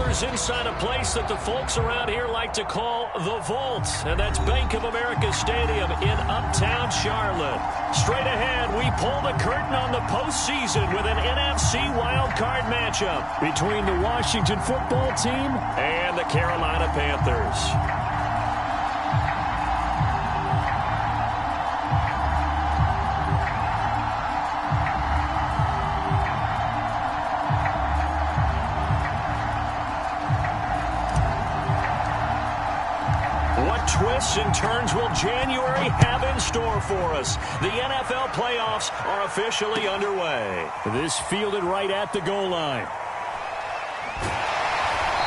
Steelers inside a place that the folks around here like to call the Vault, and that's Bank of America Stadium in Uptown Charlotte. Straight ahead, we pull the curtain on the postseason with an NFC wildcard matchup between the Washington football team and the Carolina Panthers. Twists and turns will January have in store for us? The NFL playoffs are officially underway. This fielded right at the goal line.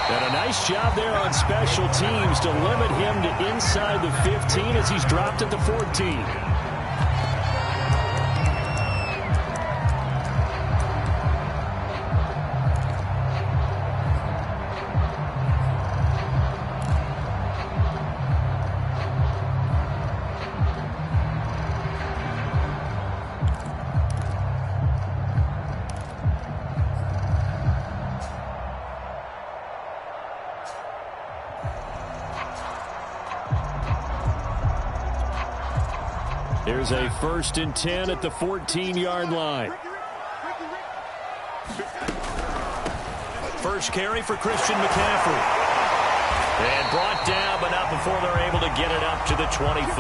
And a nice job there on special teams to limit him to inside the 15 as he's dropped at the 14. Here's a 1st and 10 at the 14-yard line. First carry for Christian McCaffrey. And brought down, but not before they're able to get it up to the 25.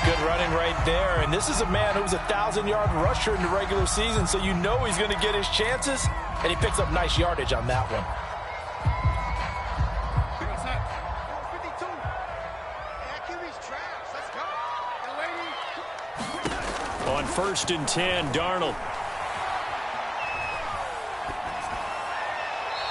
Good running right there. And this is a man who was a 1,000-yard rusher in the regular season, so you know he's going to get his chances. And he picks up nice yardage on that one. On 1st and 10, Darnold.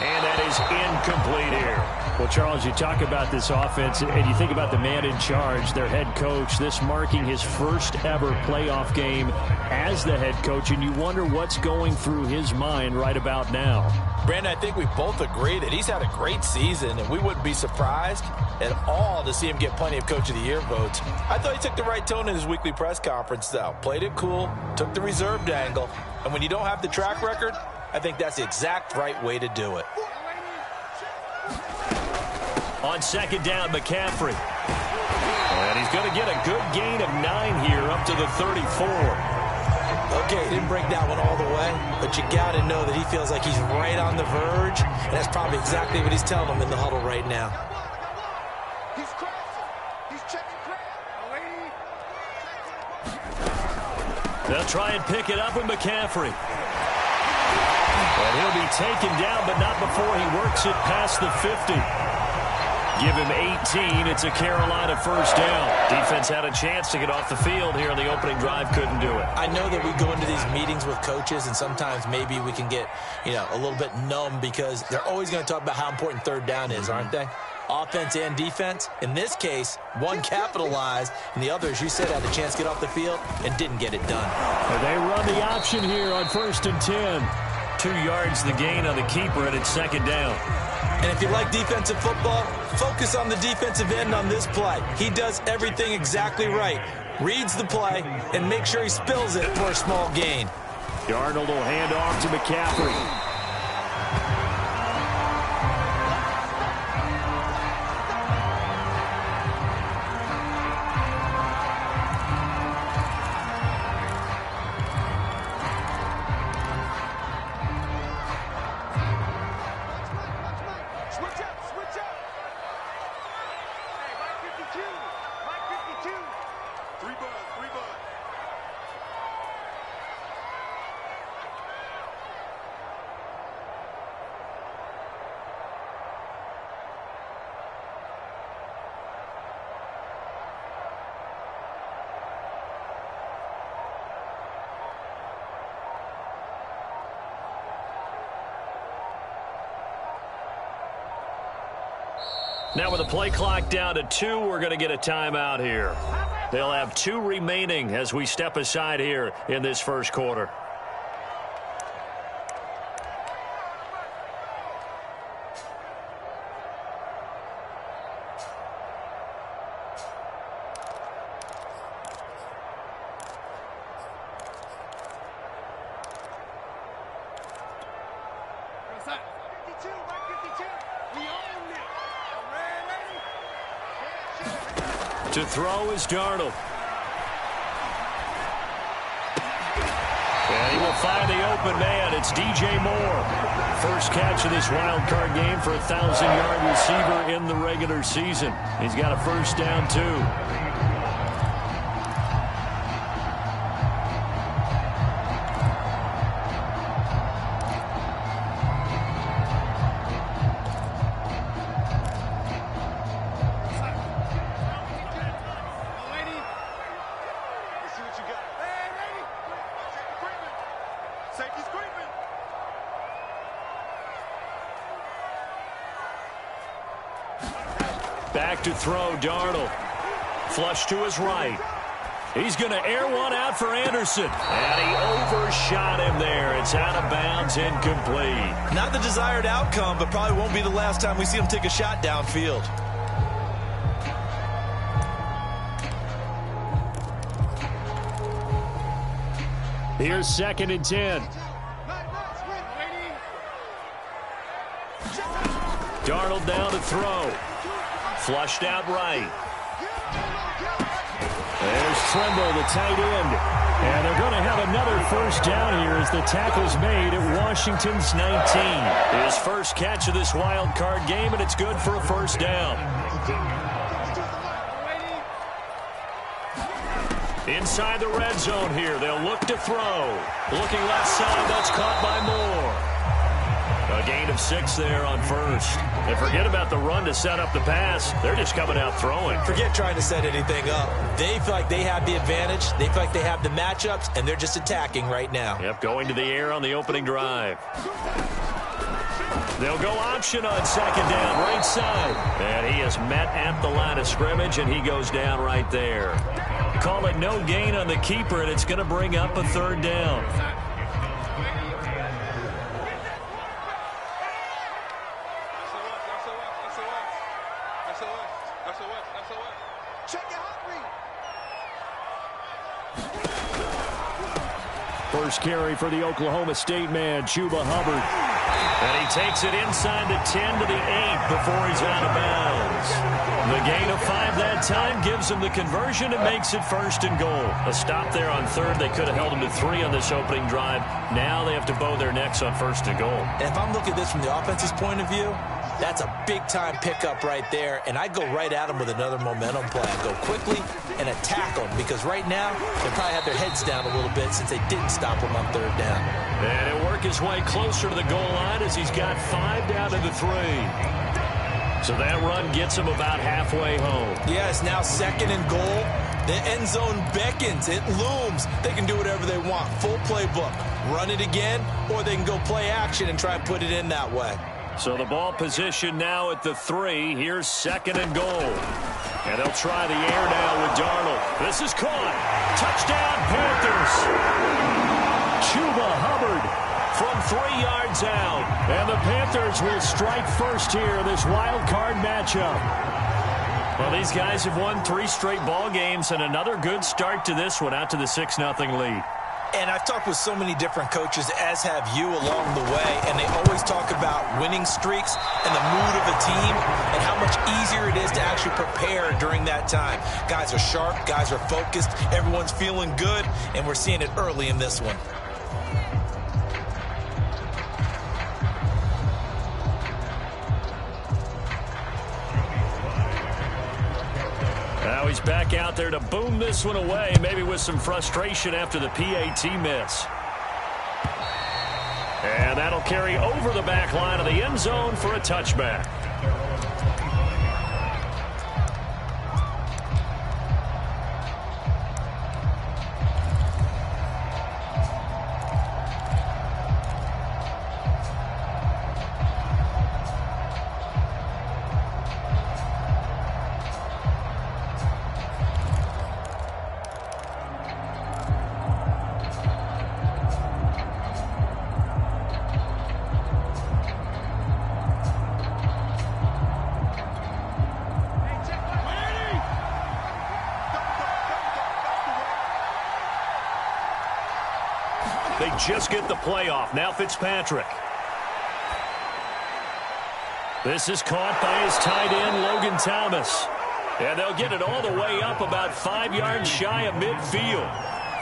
And that is incomplete here. Well, Charles, you talk about this offense, and you think about the man in charge, their head coach, this marking his first ever playoff game as the head coach, and you wonder what's going through his mind right about now. Brandon, I think we both agree that he's had a great season, and we wouldn't be surprised at all to see him get plenty of Coach of the Year votes. I thought he took the right tone in his weekly press conference, though. Played it cool, took the reserved angle, and when you don't have the track record, I think that's the exact right way to do it. On 2nd down, McCaffrey. And he's going to get a good gain of 9 here up to the 34. Okay, he didn't break that one all the way, but you got to know that he feels like he's right on the verge, and that's probably exactly what he's telling them in the huddle right now. He's crossing. He's checking crap. They'll try and pick it up with McCaffrey. And he'll be taken down, but not before he works it past the 50. Give him 18. It's a Carolina 1st down. Defense had a chance to get off the field here on the opening drive. Couldn't do it. I know that we go into these meetings with coaches, and sometimes maybe we can get, a little bit numb because they're always going to talk about how important 3rd down is, aren't they? Offense and defense. In this case, one capitalized, and the other, as you said, had a chance to get off the field and didn't get it done. And they run the option here on 1st and 10. 2 yards the gain on the keeper, and it's 2nd down. And if you like defensive football, focus on the defensive end on this play. He does everything exactly right. Reads the play and makes sure he spills it for a small gain. Darnold will hand off to McCaffrey. Now with the play clock down to 2, we're going to get a timeout here. They'll have 2 remaining as we step aside here in this 1st quarter. To throw is Darnold. And he will find the open man. It's DJ Moore. First catch of this wild card game for a 1,000-yard receiver in the regular season. He's got a first down, too. Back to throw, Darnold. Flush to his right. He's going to air one out for Anderson. And he overshot him there. It's out of bounds, incomplete. Not the desired outcome, but probably won't be the last time we see him take a shot downfield. Here's 2nd and 10. Darnold down to throw. Flushed out right. There's Trimble, the tight end. And they're going to have another first down here as the tackle's made at Washington's 19. His first catch of this wild card game, and it's good for a first down. Inside the red zone here, they'll look to throw. Looking left side, that's caught by Moore. A gain of 6 there on first. And forget about the run to set up the pass. They're just coming out throwing. Forget trying to set anything up. They feel like they have the advantage. They feel like they have the matchups, and they're just attacking right now. Yep, going to the air on the opening drive. They'll go option on 2nd down, right side. And he is met at the line of scrimmage, and he goes down right there. Call it no gain on the keeper, and it's going to bring up a 3rd down. First carry for the Oklahoma State man, Chuba Hubbard. And he takes it inside the 10 to the 8 before he's out of bounds. The gain of 5 that time gives him the conversion and makes it 1st and goal. A stop there on 3rd. They could have held him to 3 on this opening drive. Now they have to bow their necks on 1st and goal. And if I'm looking at this from the offense's point of view, that's a big-time pickup right there, and I go right at them with another momentum play. I go quickly and attack them because right now they probably have their heads down a little bit since they didn't stop him on 3rd down. And he'll work his way closer to the goal line as he's got 5 down to the 3. So that run gets him about halfway home. Yeah, it's now 2nd and goal. The end zone beckons. It looms. They can do whatever they want. Full playbook. Run it again, or they can go play action and try and put it in that way. So the ball position now at the 3. Here's 2nd and goal. And they'll try the air now with Darnold. This is caught. Touchdown, Panthers. Chuba Hubbard from 3 yards out. And the Panthers will strike first here in this wild card matchup. Well, these guys have won 3 straight ball games and another good start to this one out to the 6-0 lead. And I've talked with so many different coaches, as have you, along the way, and they always talk about winning streaks and the mood of a team and how much easier it is to actually prepare during that time. Guys are sharp, guys are focused, everyone's feeling good, and we're seeing it early in this one. Now he's back out there to boom this one away, maybe with some frustration after the PAT miss. And that'll carry over the back line of the end zone for a touchback. They just get the playoff. Now Fitzpatrick. This is caught by his tight end, Logan Thomas. And they'll get it all the way up about 5 yards shy of midfield.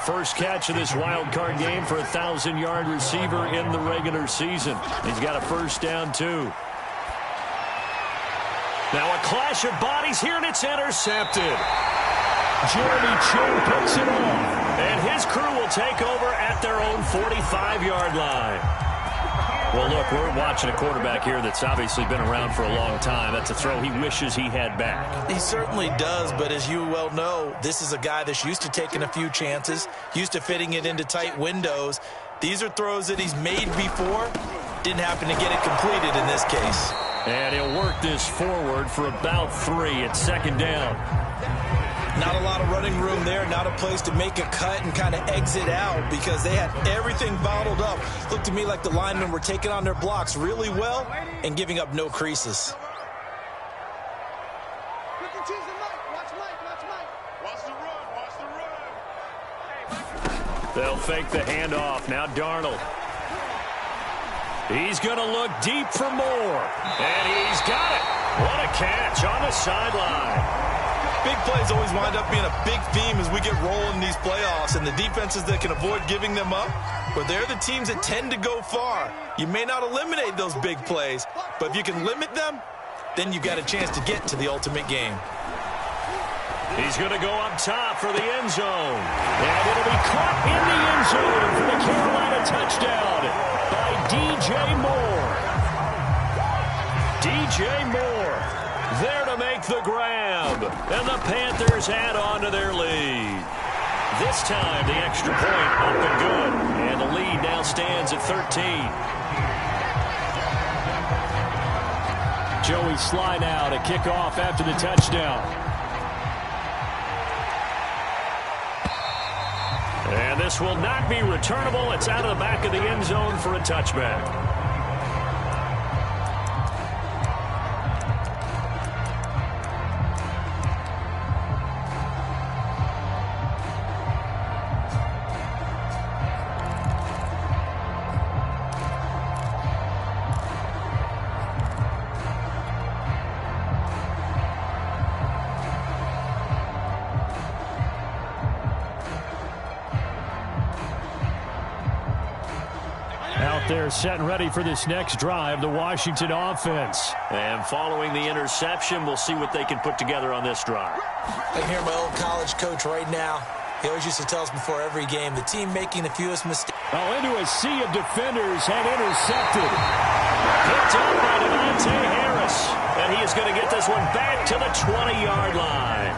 First catch of this wild card game for a 1,000-yard receiver in the regular season. He's got a first down, too. Now a clash of bodies here, and it's intercepted. Jeremy Chinn picks it off. And his crew will take over at their own 45-yard line. Well, look, we're watching a quarterback here that's obviously been around for a long time. That's a throw he wishes he had back. He certainly does, but as you well know, this is a guy that's used to taking a few chances, used to fitting it into tight windows. These are throws that he's made before. Didn't happen to get it completed in this case. And he'll work this forward for about 3 at second down. Not a lot of running room there, not a place to make a cut and kind of exit out because they had everything bottled up. Looked to me like the linemen were taking on their blocks really well and giving up no creases. They'll fake the handoff. Now Darnold. He's going to look deep for more. And he's got it. What a catch on the sideline. Big plays always wind up being a big theme as we get rolling in these playoffs, and the defenses that can avoid giving them up, but they're the teams that tend to go far. You may not eliminate those big plays, but if you can limit them, then you've got a chance to get to the ultimate game. He's going to go up top for the end zone. And it'll be caught in the end zone for the Carolina touchdown by DJ Moore. DJ Moore there to make the grab. And the Panthers add on to their lead. This time the extra point up and good. And the lead now stands at 13. Joey Sly now to kick off after the touchdown. And this will not be returnable. It's out of the back of the end zone for a touchback. They're set and ready for this next drive, the Washington offense. And following the interception, we'll see what they can put together on this drive. I can hear my old college coach right now. He always used to tell us before every game, the team making the fewest mistakes. Oh, into a sea of defenders and intercepted. Picked up by Devontae Harris. And he is going to get this one back to the 20-yard line.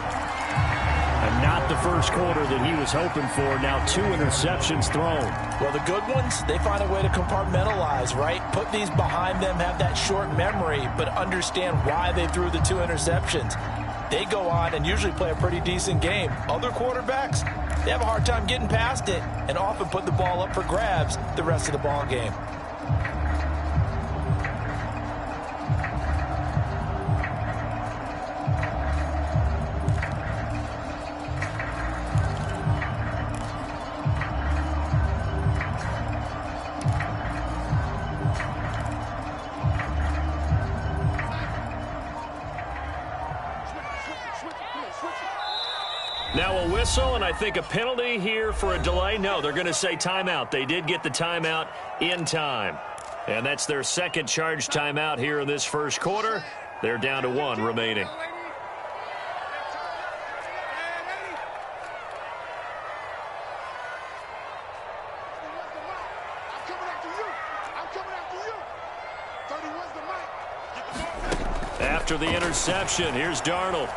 And not the first quarter that he was hoping for. Now 2 interceptions thrown. Well, the good ones, they find a way to compartmentalize, right? Put these behind them, have that short memory, but understand why they threw the 2 interceptions. They go on and usually play a pretty decent game. Other quarterbacks, they have a hard time getting past it and often put the ball up for grabs the rest of the ball game. Now a whistle, and I think a penalty here for a delay. No, they're going to say timeout. They did get the timeout in time. And that's their second charge timeout here in this first quarter. They're down to 1 remaining. After the interception, here's Darnold.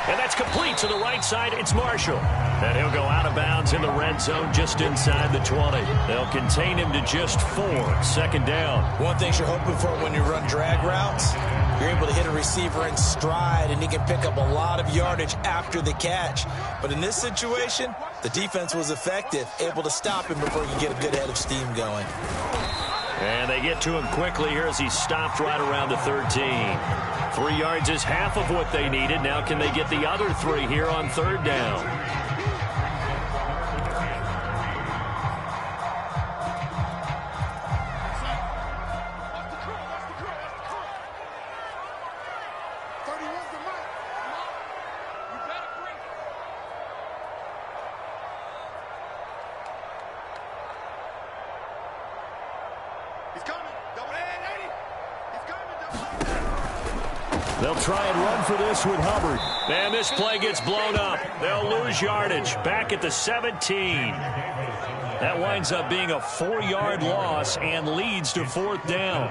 And that's complete to the right side. It's Marshall. And he'll go out of bounds in the red zone just inside the 20. They'll contain him to just 4. Second down. One thing you're hoping for when you run drag routes, you're able to hit a receiver in stride, and he can pick up a lot of yardage after the catch. But in this situation, the defense was effective, able to stop him before he could get a good head of steam going. And they get to him quickly here as he stopped right around the 13. 3 yards is half of what they needed. Now can they get the other 3 here on third down? 31's the mic. You better bring it. He's coming. Double A, 80. He's coming. Double A. They'll try and run for this with Hubbard. And this play gets blown up. They'll lose yardage. Back at the 17. That winds up being a 4-yard loss and leads to 4th down.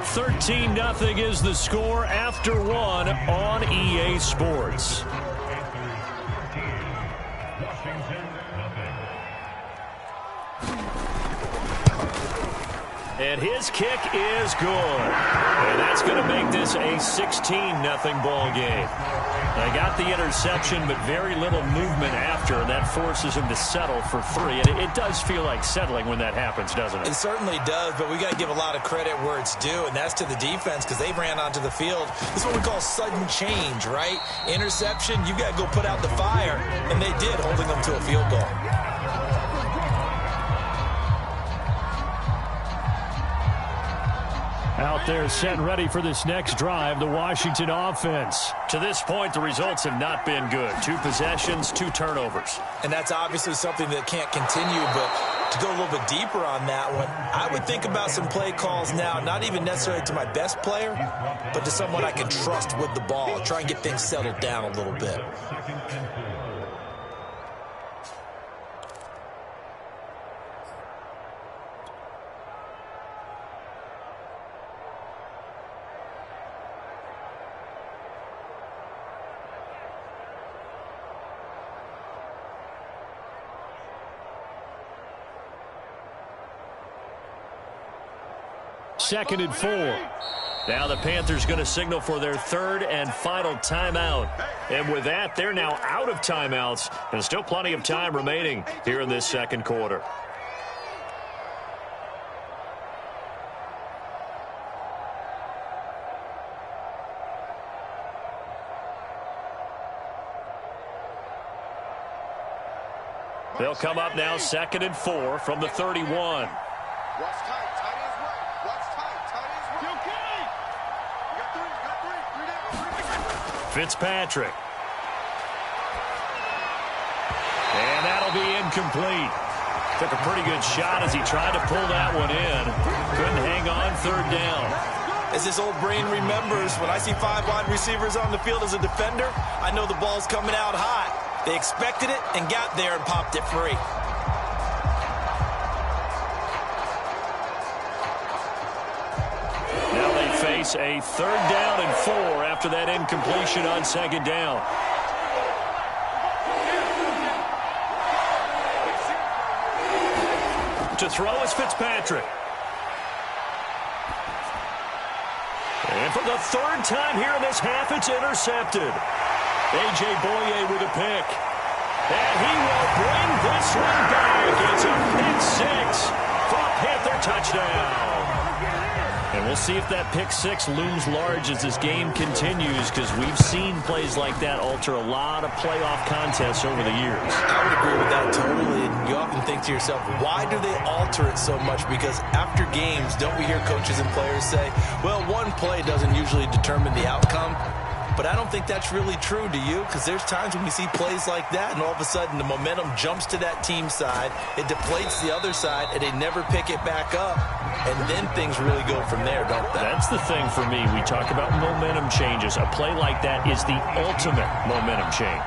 $13-0 is the score after 1 on EA Sports. And his kick is good. And that's going to make this a 16-0 ball game. They got the interception, but very little movement after, and that forces him to settle for 3. And it does feel like settling when that happens, doesn't it? It certainly does, but we got to give a lot of credit where it's due, and that's to the defense because they ran onto the field. This is what we call sudden change, right? Interception, you got to go put out the fire, and they did, holding them to a field goal. Out there set and ready for this next drive, the Washington offense. To this point, the results have not been good. 2 possessions, 2 turnovers. And that's obviously something that can't continue, but to go a little bit deeper on that one, I would think about some play calls now, not even necessarily to my best player, but to someone I can trust with the ball, try and get things settled down a little bit. Second and 4. Now the Panthers going to signal for their 3rd and final timeout. And with that, they're now out of timeouts. And still plenty of time remaining here in this second quarter. They'll come up now 2nd and 4 from the 31. Watch tight. Tight ends right. Watch tight. Tight ends right. Okay. You got 3. You got 3. 3 down. 3 down. Fitzpatrick. And that'll be incomplete. Took a pretty good shot as he tried to pull that one in. Couldn't hang on 3rd down. As this old brain remembers, when I see 5 wide receivers on the field as a defender, I know the ball's coming out hot. They expected it and got there and popped it free. Now they face a 3rd down and 4 after that incompletion on 2nd down. To throw is Fitzpatrick. And for the 3rd time here in this half, it's intercepted. A.J. Boye with a pick. And he will bring this one back. It's a pick 6 for a Panther touchdown. And we'll see if that pick 6 looms large as this game continues, because we've seen plays like that alter a lot of playoff contests over the years. I would agree with that totally. And you often think to yourself, why do they alter it so much? Because after games, don't we hear coaches and players say, well, one play doesn't usually determine the outcome? But I don't think that's really true, do you? Because there's times when we see plays like that, and all of a sudden the momentum jumps to that team side, it deflates the other side, and they never pick it back up. And then things really go from there, don't they? That's the thing for me. We talk about momentum changes. A play like that is the ultimate momentum change.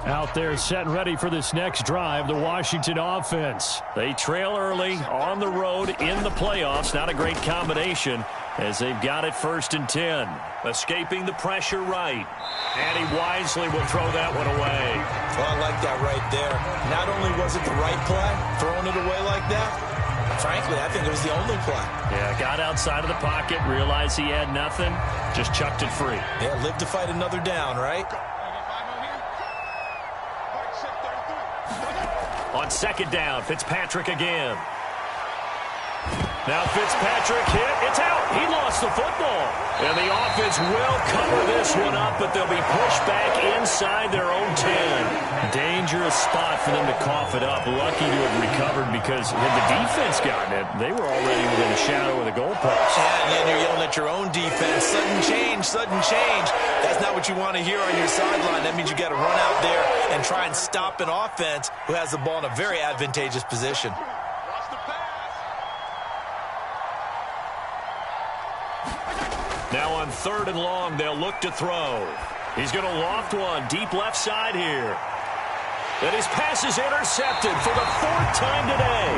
Out there set and ready for this next drive, the Washington offense. They trail early on the road in the playoffs. Not a great combination as they've got it 1st and 10. Escaping the pressure right. And he wisely will throw that one away. Well, I like that right there. Not only was it the right play, throwing it away like that, frankly, I think it was the only play. Yeah, got outside of the pocket, realized he had nothing, just chucked it free. Yeah, live to fight another down, right? On second down, Fitzpatrick again. Now Fitzpatrick hit. It's out. He lost the football. And the offense will cover this one up, but they'll be pushed back inside their own 10. Dangerous spot for them to cough it up. Lucky to have recovered because had the defense gotten it, they were already within a shadow of the goalpost. Yeah, and you're yelling at your own defense. Sudden change, sudden change. That's not what you want to hear on your sideline. That means you got to run out there and try and stop an offense who has the ball in a very advantageous position. Now on 3rd and long, they'll look to throw. He's going to loft one deep left side here. And his pass is intercepted for the 4th time today.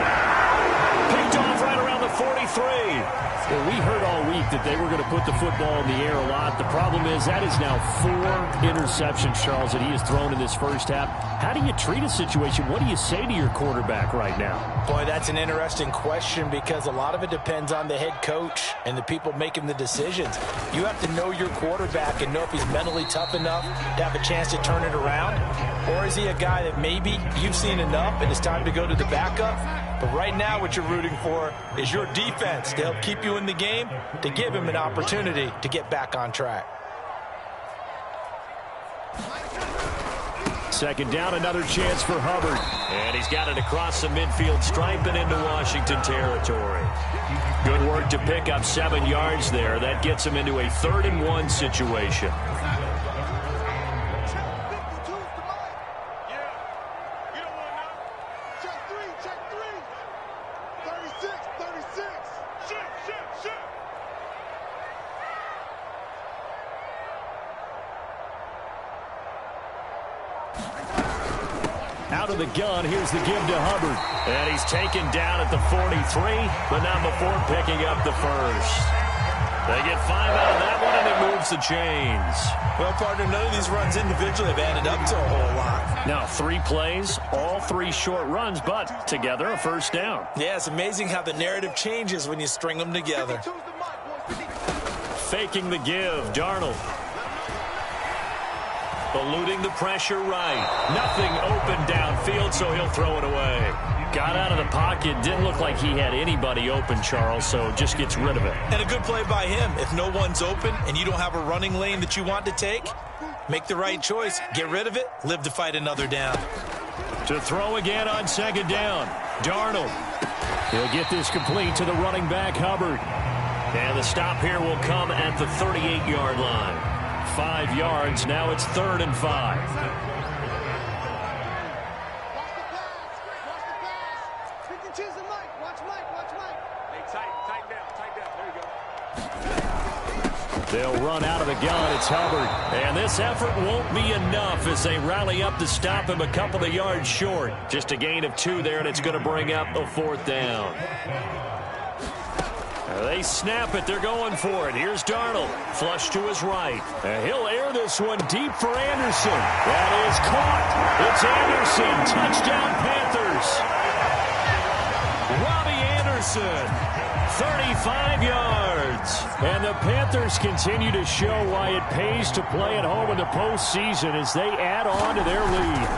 Picked off right around the 43. Well, we heard all week that they were going to put the football in the air a lot. The problem is that is now 4 interceptions, Charles, that he has thrown in this first half. How do you treat a situation? What do you say to your quarterback right now? Boy, that's an interesting question because a lot of it depends on the head coach and the people making the decisions. You have to know your quarterback and know if he's mentally tough enough to have a chance to turn it around. Or is he a guy that maybe you've seen enough and it's time to go to the backup? But right now what you're rooting for is your defense to help keep you in the game, to give him an opportunity to get back on track. Second down, another chance for Hubbard. And he's got it across the midfield stripe and into Washington territory. Good work to pick up 7 yards there. That gets him into a 3rd and 1 situation. Out of the gun, here's the give to Hubbard. And he's taken down at the 43, but not before picking up the first. They get 5 out of that one, and it moves the chains. Well, partner, none of these runs individually have added up to a whole lot. Now 3 plays, all 3 short runs, but together a first down. Yeah, it's amazing how the narrative changes when you string them together. Faking the give, Darnold. Eluding the pressure right. Nothing open downfield, so he'll throw it away. Got out of the pocket. Didn't look like he had anybody open, Charles, so just gets rid of it. And a good play by him. If no one's open and you don't have a running lane that you want to take, make the right choice. Get rid of it. Live to fight another down. To throw again on 2nd down. Darnold. He'll get this complete to the running back, Hubbard. And the stop here will come at the 38-yard line. 5 yards. Now it's 3rd and 5. Watch the pass. Pick and choose the Mike. Watch Mike. Watch Mike. Hey, tight down. There you go. They'll run out of the gun. It's Hubbard. And this effort won't be enough as they rally up to stop him a couple of yards short. Just a gain of 2 there, and it's going to bring up a 4th down. They snap it. They're going for it. Here's Darnold. Flush to his right. And he'll air this one deep for Anderson. That is caught. It's Anderson. Touchdown, Panthers. Robbie Anderson. 35 yards. And the Panthers continue to show why it pays to play at home in the postseason as they add on to their lead.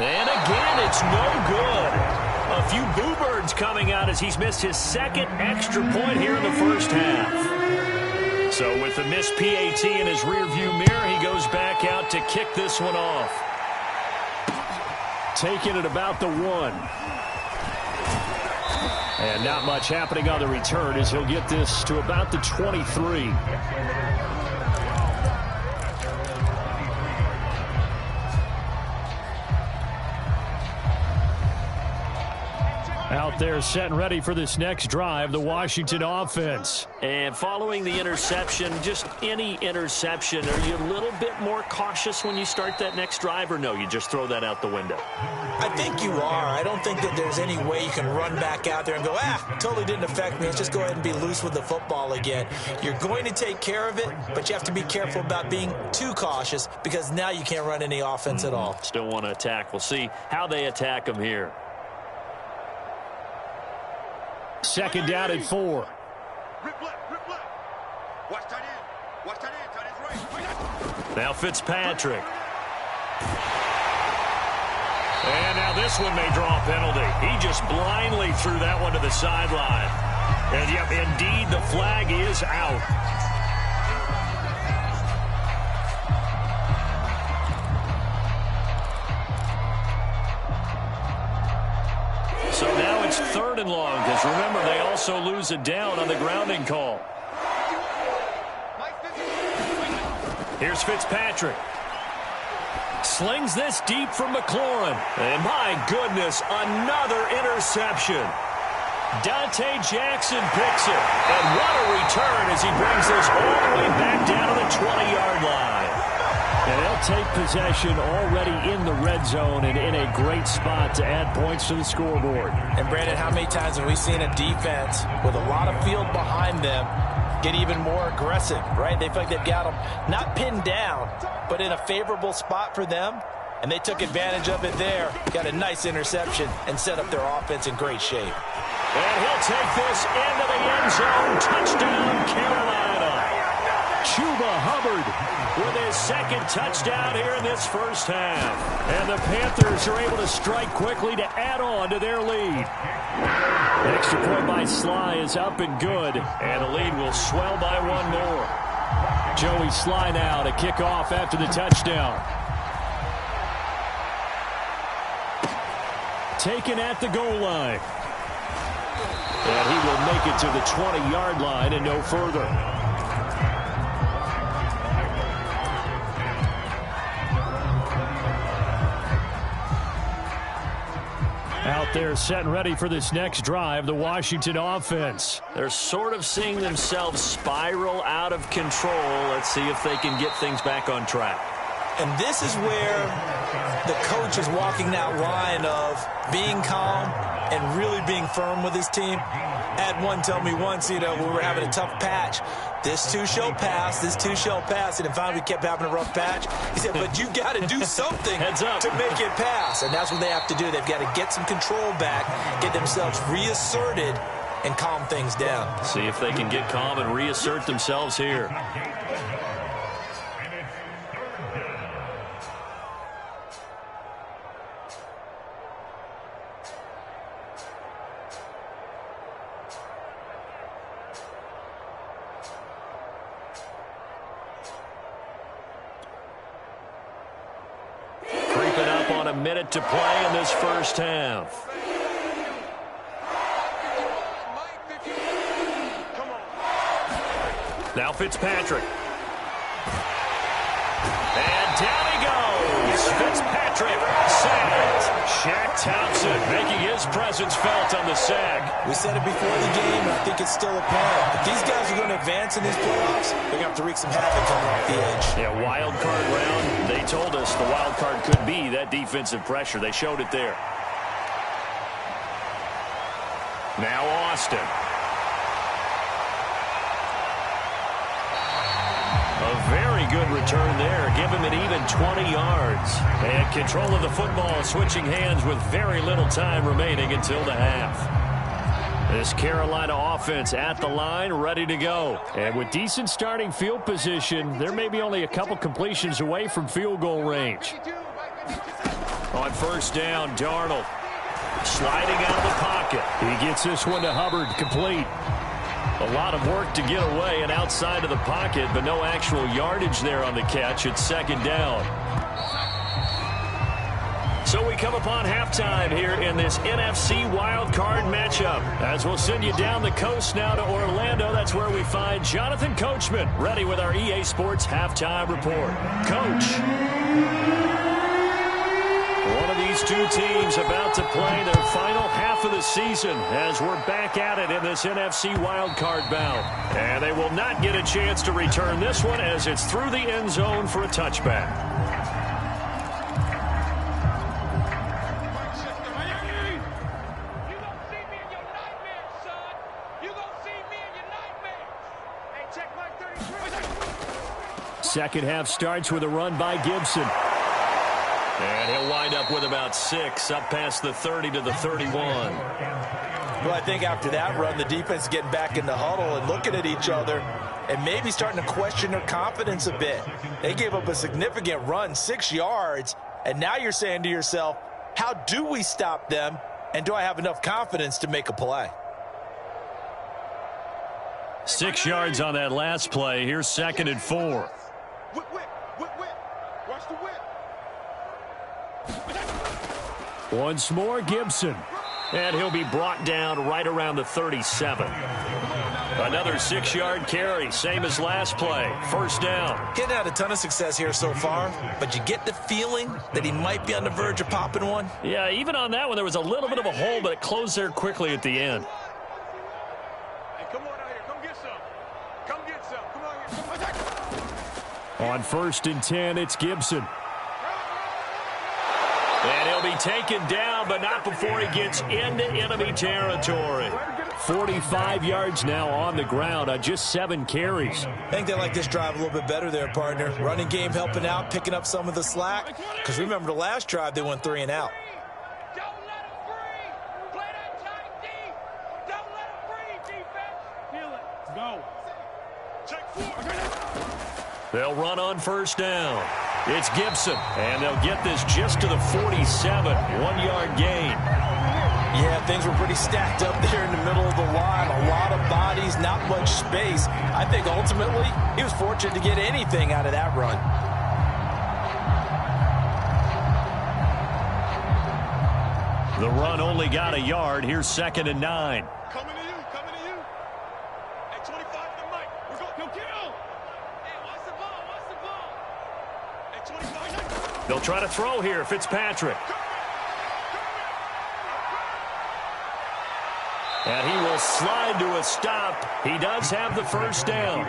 And again, it's no good. A few boo birds coming out as he's missed his 2nd extra point here in the first half. So with the missed PAT in his rearview mirror, he goes back out to kick this one off. Taking it about the 1. And not much happening on the return as he'll get this to about the 23. Out there set and ready for this next drive, the Washington offense. And following the interception, just any interception, are you a little bit more cautious when you start that next drive, or no, you just throw that out the window? I think you are. I don't think that there's any way you can run back out there and go, totally didn't affect me. Let's just go ahead and be loose with the football again. You're going to take care of it, but you have to be careful about being too cautious because now you can't run any offense at all. Still want to attack. We'll see how they attack him here. 2nd down and 4. Rip left. Watch tight end. Watch tight end. Tight end's right. Now Fitzpatrick. And now this one may draw a penalty. He just blindly threw that one to the sideline. And, yep, indeed, the flag is out. So now it's 3rd and long, because remember, they also lose a down on the grounding call. Here's Fitzpatrick. Slings this deep from McLaurin. And my goodness, another interception. Dante Jackson picks it. And what a return as he brings this all the way back down to the 20-yard line. And they'll take possession already in the red zone and in a great spot to add points to the scoreboard. And, Brandon, how many times have we seen a defense with a lot of field behind them get even more aggressive, right? They feel like they've got them not pinned down, but in a favorable spot for them, and they took advantage of it there. Got a nice interception and set up their offense in great shape. And he'll take this into the end zone. Touchdown, Carolina. Chuba Hubbard with his 2nd touchdown here in this first half. And the Panthers are able to strike quickly to add on to their lead. The extra point by Sly is up and good, and the lead will swell by 1 more. Joey Sly now to kick off after the touchdown. Taken at the goal line. And he will make it to the 20-yard line and no further. Out there set and ready for this next drive, the Washington offense. They're sort of seeing themselves spiral out of control. Let's see if they can get things back on track. And this is where the coach is walking that line of being calm and really being firm with his team. I had one tell me once, we were having a tough patch. This too shall pass, this too shall pass. And finally we kept having a rough patch. He said, but you got to do something Heads up. to make it pass. And that's what they have to do. They've got to get some control back, get themselves reasserted, and calm things down. See if they can get calm and reassert themselves here. A minute to play in this first half. Now Fitzpatrick. And down he goes. Fitzpatrick sacked. Shaq Thompson making his presence felt on the sack. We said it before the game, and I think it's still apparent. If these guys are going to advance in these playoffs, they're going to have to wreak some havoc coming off the edge. Yeah, wild card round. They told us the wild card could be that defensive pressure. They showed it there. Now Austin. A very good return there. Give him an even 20 yards. And control of the football switching hands with very little time remaining until the half. This Carolina offense at the line, ready to go. And with decent starting field position, they're maybe only a couple completions away from field goal range. On first down, Darnold sliding out of the pocket. He gets this one to Hubbard, complete. A lot of work to get away and outside of the pocket, but no actual yardage there on the catch. It's 2nd down. So we come upon halftime here in this NFC wildcard matchup. As we'll send you down the coast now to Orlando, that's where we find Jonathan Coachman, ready with our EA Sports halftime report. Coach. One of these two teams about to play their final half of the season as we're back at it in this NFC wildcard bout. And they will not get a chance to return this one as it's through the end zone for a touchback. Second half starts with a run by Gibson. And he'll wind up with about 6, up past the 30 to the 31. Well, I think after that run, the defense is getting back in the huddle and looking at each other and maybe starting to question their confidence a bit. They gave up a significant run, 6 yards, and now you're saying to yourself, How do we stop them? And do I have enough confidence to make a play? 6 yards on that last play. Here's 2nd and 4. Whip, whip, whip, whip. Watch the whip. Once more, Gibson. And he'll be brought down right around the 37. Another 6-yard carry, same as last play. First down. Getting had a ton of success here so far, but you get the feeling that he might be on the verge of popping one. Yeah, even on that one, there was a little bit of a hole, but it closed there quickly at the end. Hey, come on out here. Come get some. Come get some. Come on here. Come on. On 1st and 10, it's Gibson. And he'll be taken down, but not before he gets into enemy territory. 45 yards now on the ground on just 7 carries. I think they like this drive a little bit better there, partner. Running game helping out, picking up some of the slack. Because remember, the last drive, they went 3 and out. Don't let him free. Play that tight D. Don't let him free, defense. Feel it. Go. Check 4. They'll run on 1st down. It's Gibson, and they'll get this just to the 47. 1-yard gain. Yeah, things were pretty stacked up there in the middle of the line. A lot of bodies, not much space. I think ultimately he was fortunate to get anything out of that run. The run only got a yard. Here's 2nd and 9. Coming to you. Coming to you. Hey, 25 to the mic. We're going to kill. Hey, watch the ball. Watch the ball. Hey, 25. They'll try to throw here. Fitzpatrick. And he will slide to a stop. He does have the first down.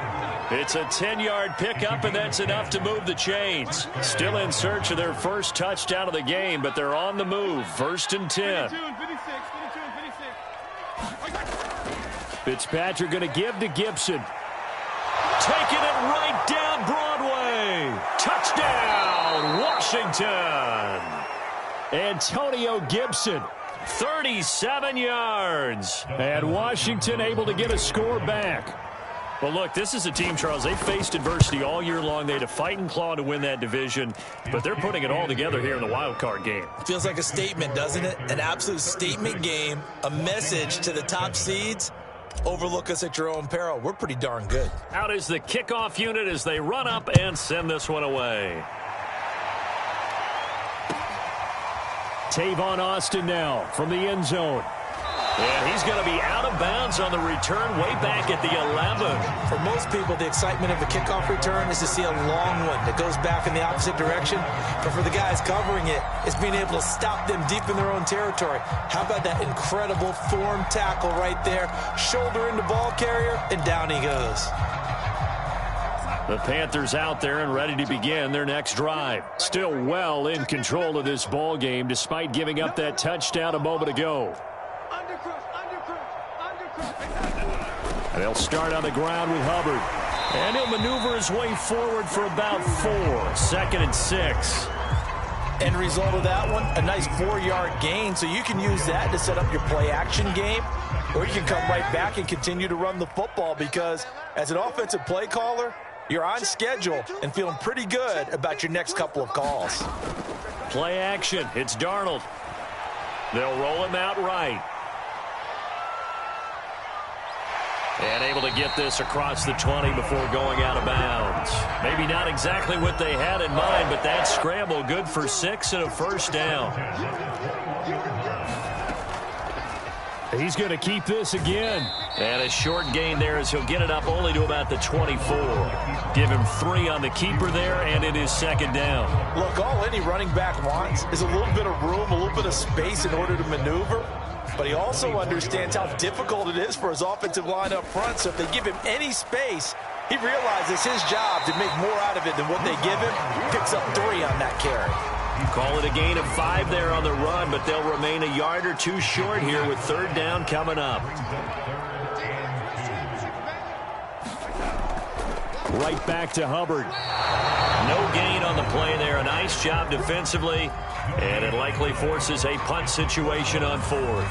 It's a 10-yard pickup, and that's enough to move the chains. Still in search of their first touchdown of the game, but they're on the move. 1st and 10. 52 and 56. 52 and 56. Fitzpatrick going to give to Gibson. Taking it right down Broadway. Touchdown, Washington. Antonio Gibson. 37 yards. And Washington able to get a score back. Well, look, this is a team, Charles, they faced adversity all year long. They had to fight and claw to win that division, but they're putting it all together here in the wild card game. Feels like a statement, doesn't it? An absolute statement game, a message to the top seeds. Overlook us at your own peril. We're pretty darn good. Out is the kickoff unit as they run up and send this one away. Tavon Austin now from the end zone. And he's going to be out of bounds on the return way back at the 11. For most people, the excitement of the kickoff return is to see a long one that goes back in the opposite direction. But for the guys covering it, it's being able to stop them deep in their own territory. How about that incredible form tackle right there? Shoulder into ball carrier, and down he goes. The Panthers out there and ready to begin their next drive. Still well in control of this ball game despite giving up that touchdown a moment ago. They'll start on the ground with Hubbard. And he'll maneuver his way forward for about 4. 2nd and 6. End result of that one, a nice 4-yard gain. So you can use that to set up your play-action game. Or you can come right back and continue to run the football because as an offensive play caller, you're on schedule and feeling pretty good about your next couple of calls. Play action. It's Darnold. They'll roll him out right. And able to get this across the 20 before going out of bounds. Maybe not exactly what they had in mind, but that scramble good for 6 and a first down. He's going to keep this again. And a short gain there as he'll get it up only to about the 24. Give him 3 on the keeper there, and it is 2nd down. Look, all any running back wants is a little bit of room, a little bit of space in order to maneuver. But he also understands how difficult it is for his offensive line up front. So if they give him any space, he realizes his job to make more out of it than what they give him. Picks up 3 on that carry. Call it a gain of 5 there on the run, but they'll remain a yard or 2 short here with 3rd down coming up. Right back to Hubbard. No gain on the play there. A nice job defensively, and it likely forces a punt situation on 4th.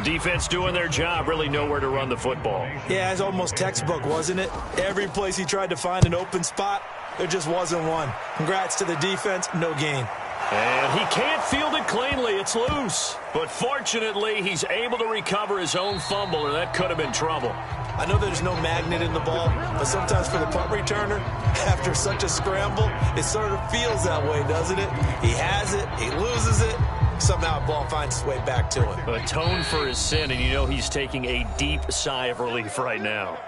Defense doing their job, really nowhere to run the football. Yeah, it's almost textbook, wasn't it? Every place he tried to find an open spot, there just wasn't one. Congrats to the defense, no gain. And he can't field it cleanly. It's loose. But fortunately, he's able to recover his own fumble, or that could have been trouble. I know there's no magnet in the ball, but sometimes for the punt returner, after such a scramble, it sort of feels that way, doesn't it? He has it, he loses it, somehow the ball finds its way back to him. Atone for his sin, and you know he's taking a deep sigh of relief right now.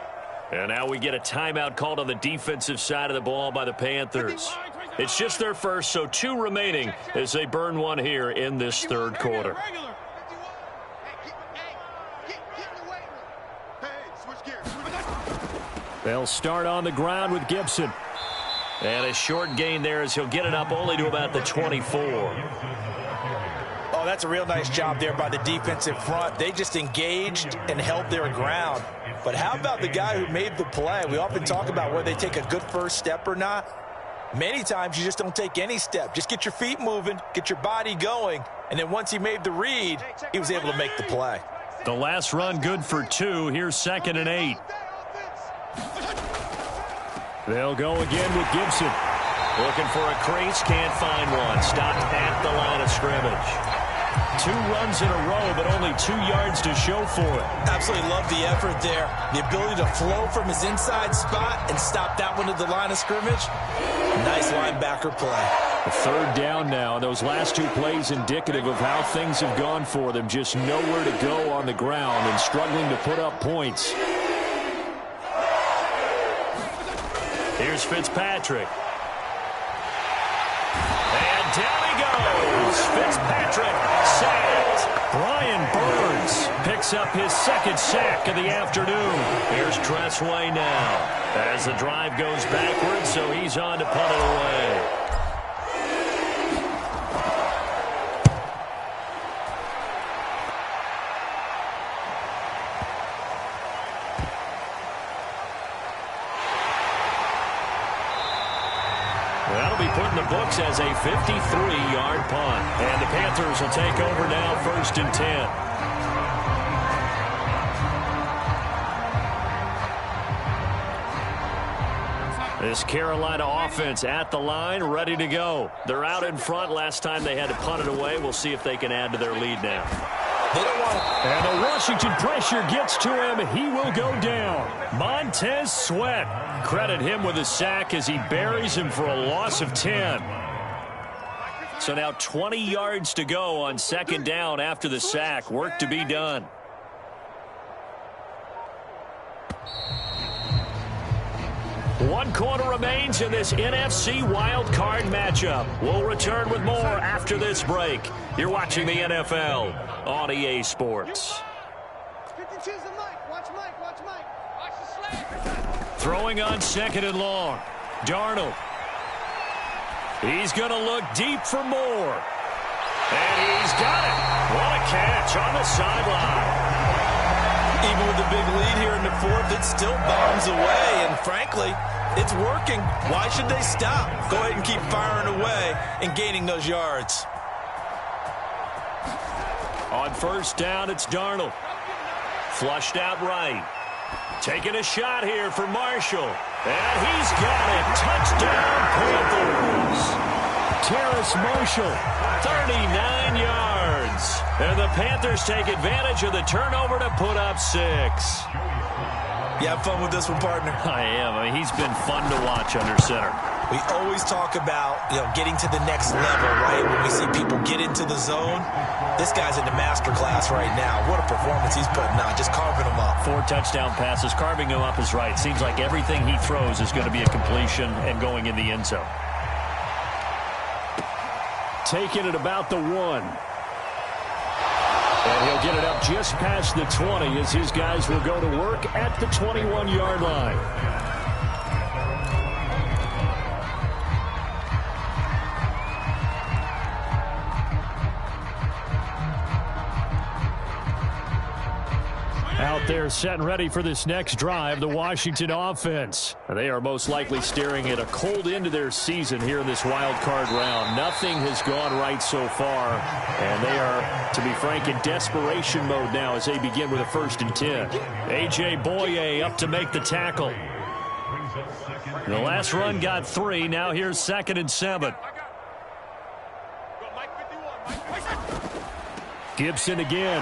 And now we get a timeout called on the defensive side of the ball by the Panthers. It's just their first, so 2 remaining as they burn one here in this third quarter. They'll start on the ground with Gibson. And a short gain there as he'll get it up only to about the 24. Oh, that's a real nice job there by the defensive front. They just engaged and held their ground. But how about the guy who made the play? We often talk about whether they take a good first step or not. Many times you just don't take any step. Just get your feet moving, get your body going, and then once he made the read, he was able to make the play. The last run good for 2. Here's 2nd and 8. They'll go again with Gibson. Looking for a crease, can't find one. Stopped at the line of scrimmage. 2 runs in a row, but only 2 yards to show for it. Absolutely love the effort there. The ability to flow from his inside spot and stop that one at the line of scrimmage. Nice linebacker play. A 3rd down now. Those last 2 plays indicative of how things have gone for them. Just nowhere to go on the ground and struggling to put up points. Here's Fitzpatrick. And down he goes. Fitzpatrick sacked. Brian Burns picks up his 2nd sack of the afternoon. Here's Tressway now as the drive goes backwards, so he's on to punt it away. That'll be put in the books as a 53-yard punt. And the Panthers will take over now, 1st and 10. This Carolina offense at the line, ready to go. They're out in front. Last time they had to punt it away. We'll see if they can add to their lead now. They don't want it. And the Washington pressure gets to him. He will go down. Montez Sweat. Credit him with a sack as he buries him for a loss of 10. So now 20 yards to go on 2nd down after the sack. Work to be done. One quarter remains in this NFC wildcard matchup. We'll return with more after this break. You're watching the NFL on EA Sports. Throwing on 2nd and long. Darnold. He's going to look deep for more. And he's got it. What a catch on the sideline. Even with the big lead here in the 4th, it still bombs away. And frankly, it's working. Why should they stop? Go ahead and keep firing away and gaining those yards. On 1st down, it's Darnold. Flushed out right. Taking a shot here for Marshall. And he's got it. Touchdown, Panthers. Terrace Marshall. 39 yards. And the Panthers take advantage of the turnover to put up 6. You have fun with this one, partner? I am. I mean, he's been fun to watch under center. We always talk about, getting to the next level, right? When we see people get into the zone, this guy's in the master class right now. What a performance he's putting on, just carving them up. 4 touchdown passes. Carving him up is right. Seems like everything he throws is going to be a completion and going in the end zone. Taking it about the 1. And he'll get it up just past the 20 as his guys will go to work at the 21-yard line. Out there set and ready for this next drive, the Washington offense. They are most likely staring at a cold end to their season here in this wild card round. Nothing has gone right so far, and they are, to be frank, in desperation mode now as they begin with a 1st and 10. A.J. Boye up to make the tackle. The last run got 3. Now here's 2nd and 7. Gibson again.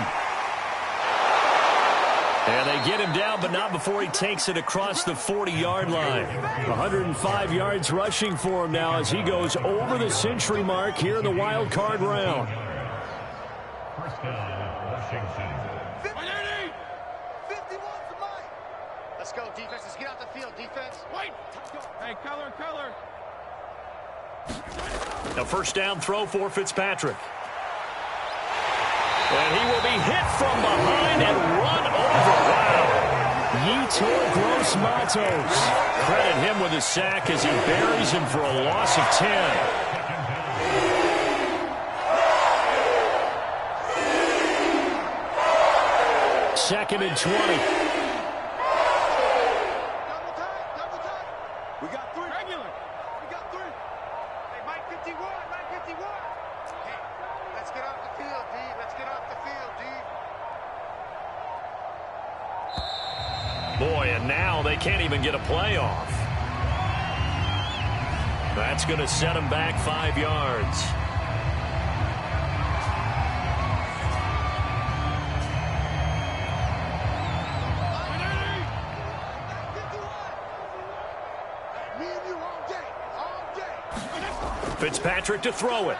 And they get him down, but not before he takes it across the 40-yard line. 105 yards rushing for him now as he goes over the century mark here in the wild card round. First down, Washington. 51 to Mike. Let's go, defense. Let's get out the field, defense. Wait. Hey, color. A first down throw for Fitzpatrick. And he will be hit from behind and run over. Wow. Yetur Gross-Matos. Credit him with a sack as he buries him for a loss of 10. Second and 20. Double time. We got 3. Regular. We got 3. Hey, Mike 51. Hey, let's get off the field, D. Boy, and now they can't even get a playoff. That's going to set them back 5 yards. Fitzpatrick to throw it.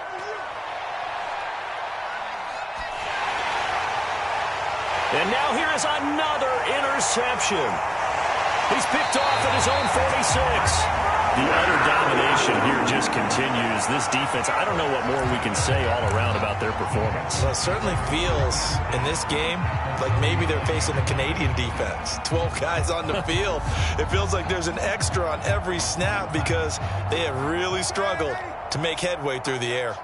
And now here is another interception. He's picked off at his own 46. The utter domination here just continues. This defense, I don't know what more we can say all around about their performance. Well, it certainly feels in this game like maybe they're facing a Canadian defense. 12 guys on the field. It feels like there's an extra on every snap because they have really struggled to make headway through the air.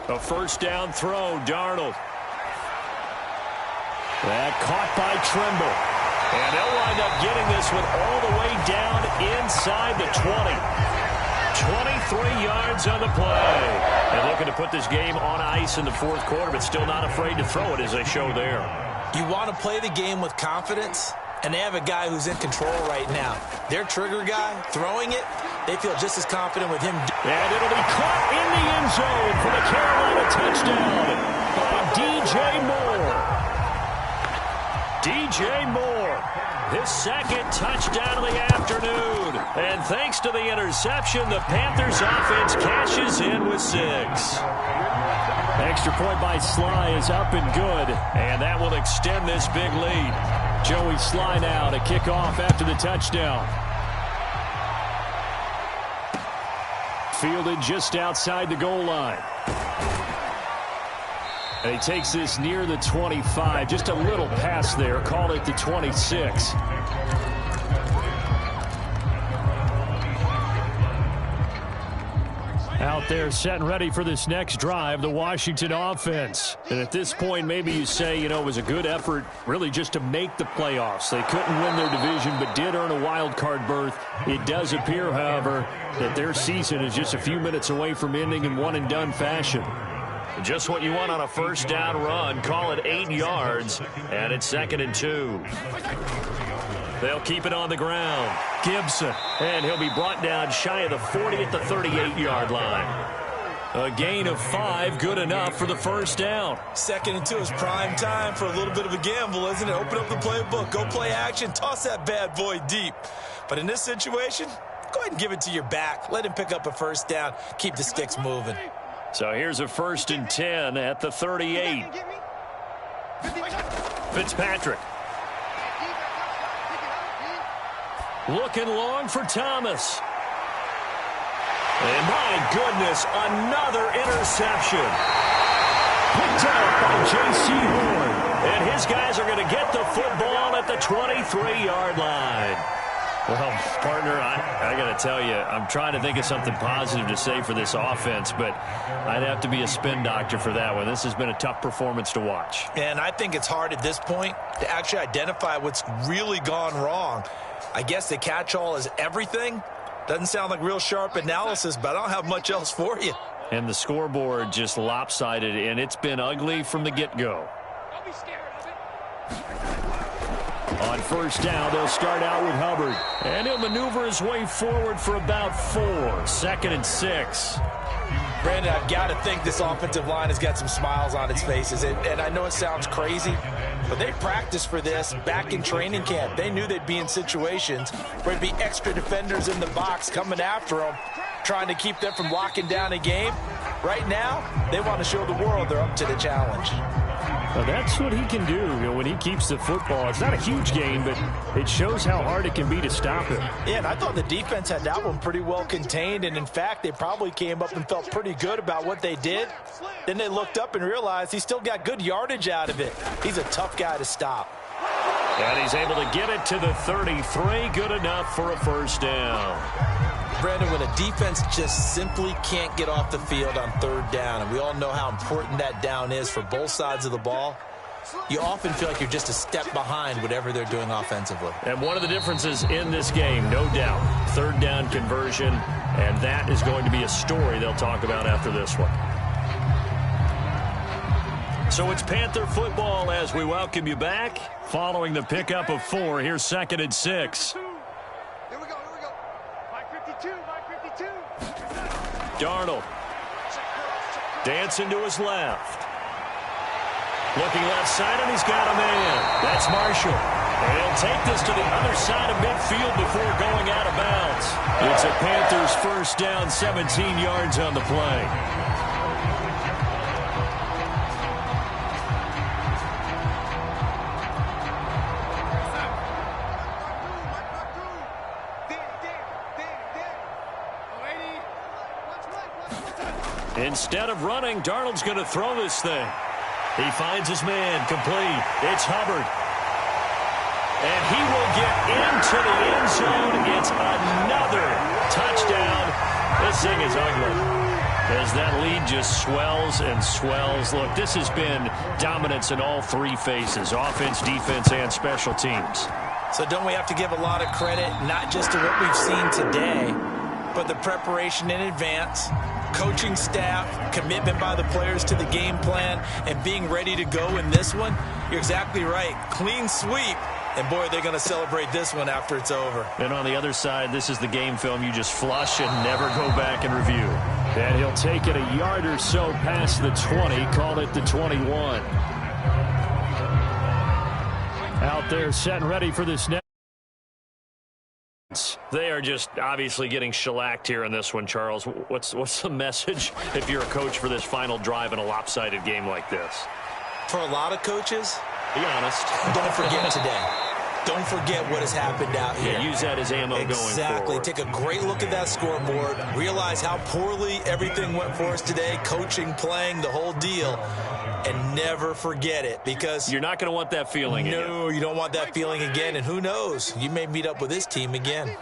A first down throw, Darnold. That caught by Trimble. And they'll wind up getting this one all the way down inside the 20. 23 yards on the play. And looking to put this game on ice in the fourth quarter, but still not afraid to throw it as they show there. You want to play the game with confidence, and they have a guy who's in control right now. Their trigger guy, throwing it, they feel just as confident with him. And it'll be caught in the end zone for the Carolina touchdown by DJ Moore. DJ Moore, his second touchdown of the afternoon. And thanks to the interception, the Panthers offense cashes in with 6. Extra point by Sly is up and good. And that will extend this big lead. Joey Sly now to kick off after the touchdown. Fielded just outside the goal line. And he takes this near the 25. Just a little pass there. Called it the 26. Out there set and ready for this next drive, the Washington offense. And at this point, maybe you say, you know, it was a good effort really just to make the playoffs. They couldn't win their division, but did earn a wild card berth. It does appear, however, that their season is just a few minutes away from ending in one-and-done fashion. Just what you want on a first down run. Call it 8 yards, and it's 2nd and 2. They'll keep it on the ground. Gibson, and he'll be brought down shy of the 40 at the 38-yard line. A gain of 5, good enough for the first down. 2nd and 2 is prime time for a little bit of a gamble, isn't it? Open up the playbook, go play action, toss that bad boy deep. But in this situation, go ahead and give it to your back. Let him pick up a first down, keep the sticks moving. So here's a 1st and 10 at the 38. Fitzpatrick. Looking long for Thomas. And my goodness, another interception. Picked up by J.C. Horn. And his guys are going to get the football at the 23-yard line. Well, partner, I got to tell you, I'm trying to think of something positive to say for this offense, but I'd have to be a spin doctor for that one. This has been a tough performance to watch. And I think it's hard at this point to actually identify what's really gone wrong. I guess the catch-all is everything. Doesn't sound like real sharp analysis, but I don't have much else for you. And the scoreboard just lopsided, and it's been ugly from the get-go. Don't be scared of it. On first down, they'll start out with Hubbard. And he'll maneuver his way forward for about 4. 2nd and 6. Brandon, I've got to think this offensive line has got some smiles on its faces. And I know it sounds crazy, but they practiced for this back in training camp. They knew they'd be in situations where there'd be extra defenders in the box coming after them, trying to keep them from locking down a game. Right now, they want to show the world they're up to the challenge. Well, that's what he can do, when he keeps the football. It's not a huge gain, but it shows how hard it can be to stop him. Yeah, and I thought the defense had that one pretty well contained, and in fact, they probably came up and felt pretty good about what they did. Then they looked up and realized he still got good yardage out of it. He's a tough guy to stop. And he's able to get it to the 33. Good enough for a first down. Brandon, when a defense just simply can't get off the field on 3rd down, and we all know how important that down is for both sides of the ball, you often feel like you're just a step behind whatever they're doing offensively. And one of the differences in this game, no doubt, 3rd down conversion, and that is going to be a story they'll talk about after this one. So it's Panther football as we welcome you back. Following the pickup of 4, here's 2nd and 6. Here we go. Mike 52. Darnold. Dancing to his left. Looking left side, and he's got a man. That's Marshall. And he'll take this to the other side of midfield before going out of bounds. It's a Panthers first down, 17 yards on the play. Instead of running, Darnold's going to throw this thing. He finds his man, complete. It's Hubbard. And he will get into the end zone. It's another touchdown. This thing is ugly as that lead just swells and swells. Look, this has been dominance in all 3 phases, offense, defense, and special teams. So don't we have to give a lot of credit, not just to what we've seen today, but the preparation in advance, coaching staff, commitment by the players to the game plan, and being ready to go in this one? You're exactly right. Clean sweep. And, boy, they're going to celebrate this one after it's over. And on the other side, this is the game film you just flush and never go back and review. And he'll take it a yard or so past the 20, call it the 21. Out there set and ready for this next. They are just obviously getting shellacked here in this one, Charles. What's the message if you're a coach for this final drive in a lopsided game like this? For a lot of coaches, be honest, don't forget today. Don't forget what has happened out here. Yeah, use that as ammo going forward. Exactly. Take a great look at that scoreboard. Realize how poorly everything went for us today. Coaching, playing, the whole deal. And never forget it, because you're not going to want that feeling again. No, you don't want that feeling again. And who knows? You may meet up with this team again. Right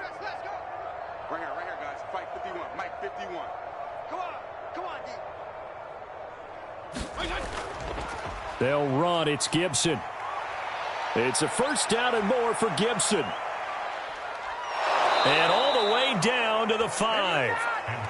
here, guys. Fight 51. Mike 51. Come on, D. They'll run. It's Gibson. It's a first down and more for Gibson. And all the way down to the 5.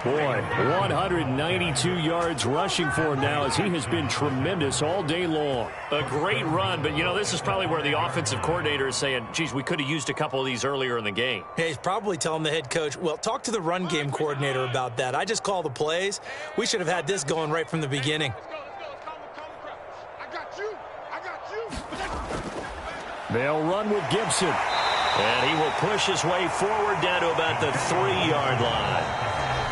Boy, 192 yards rushing for him now as he has been tremendous all day long. A great run, but, this is probably where the offensive coordinator is saying, geez, we could have used a couple of these earlier in the game. Hey, he's probably telling the head coach, well, talk to the run game coordinator about that. I just call the plays. We should have had this going right from the beginning. They'll run with Gibson. And he will push his way forward down to about the 3-yard line.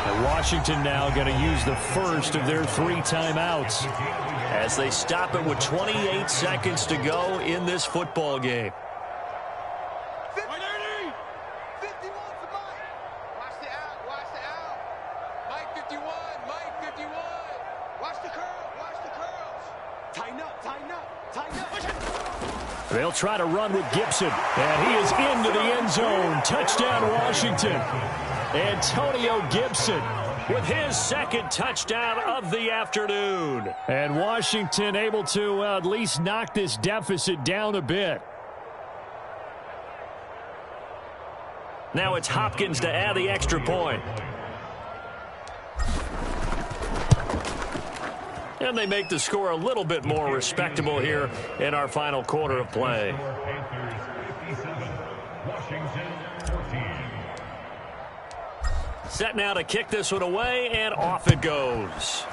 And Washington now going to use the first of their 3 timeouts as they stop it with 28 seconds to go in this football game. 51 for Mike. Watch the out. Mike 51. Watch the curls. Tighten up. They'll try to run with Gibson. And he is into the end zone. Touchdown, Washington. Antonio Gibson with his second touchdown of the afternoon. And Washington able to at least knock this deficit down a bit. Now it's Hopkins to add the extra point. And they make the score a little bit more respectable here in our final quarter of play. Set now to kick this one away, and off it goes.